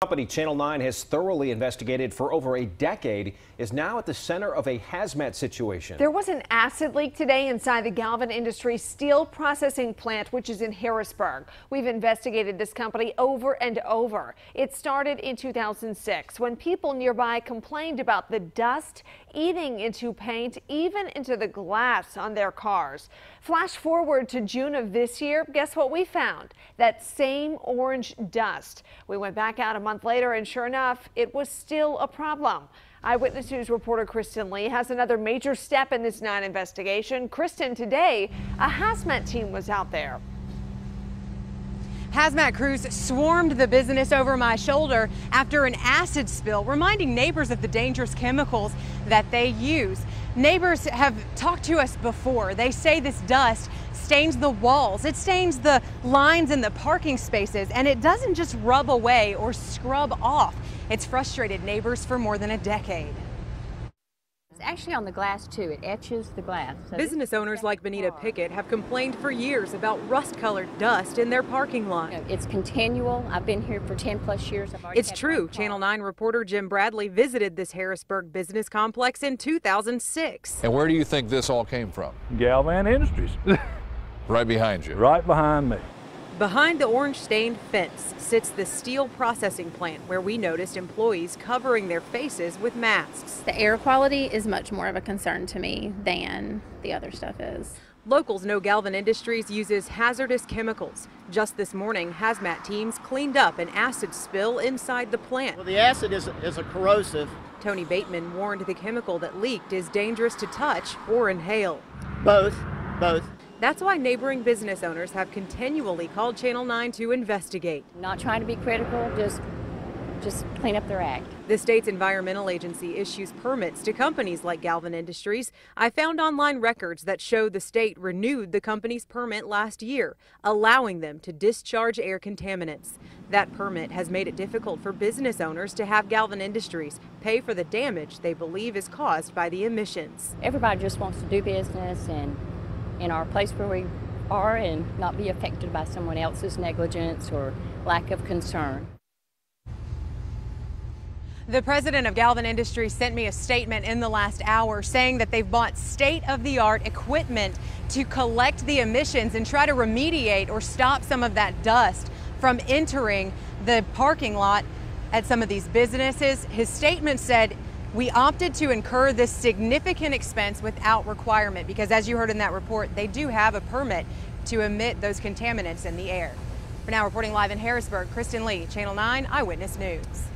Company Channel 9 has thoroughly investigated for over a decade, is now at the center of a hazmat situation. There was an acid leak today inside the Galvin Industries steel processing plant, which is in Harrisburg. We've investigated this company over and over. It started in 2006 when people nearby complained about the dust eating into paint, even into the glass on their cars. Flash forward to June of this year. Guess what we found? That same orange dust. We went back out a month later, and sure enough, it was still a problem. Eyewitness News reporter Kristen Lee has another major step in this 9 investigation. Kristen, today, a hazmat team was out there. Hazmat crews swarmed the business over my shoulder after an acid spill, reminding neighbors of the dangerous chemicals that they use. Neighbors have talked to us before. They say this dust stains the walls, it stains the lines in the parking spaces, and it doesn't just rub away or scrub off. It's frustrated neighbors for more than a decade. It's actually on the glass too. It etches the glass. So Business owners like Benita Pickett have complained for years about rust-colored dust in their parking lot. it's continual. I've been here for 10+ years. It's true. Channel 9 reporter Jim Bradley visited this Harrisburg business complex in 2006. And where do you think this all came from? Galvin Industries. Right behind you. Right behind me. Behind the orange-stained fence sits the steel processing plant, where we noticed employees covering their faces with masks. The air quality is much more of a concern to me than the other stuff is. Locals know Galvin Industries uses hazardous chemicals. Just this morning, hazmat teams cleaned up an acid spill inside the plant. Well, the acid is a corrosive. Tony Bateman warned the chemical that leaked is dangerous to touch or inhale. Both. That's why neighboring business owners have continually called Channel 9 to investigate. Not trying to be critical, just clean up their act. The state's environmental agency issues permits to companies like Galvin Industries. I found online records that show the state renewed the company's permit last year, allowing them to discharge air contaminants. That permit has made it difficult for business owners to have Galvin Industries pay for the damage they believe is caused by the emissions. Everybody just wants to do business and in our place where we are and not be affected by someone else's negligence or lack of concern. The president of Galvin Industries sent me a statement in the last hour saying that they've bought state-of-the-art equipment to collect the emissions and try to remediate or stop some of that dust from entering the parking lot at some of these businesses. His statement said, "We opted to incur this significant expense without requirement because, as you heard in that report, they do have a permit to emit those contaminants in the air." For now, reporting live in Harrisburg, Kristen Lee, Channel 9 Eyewitness News.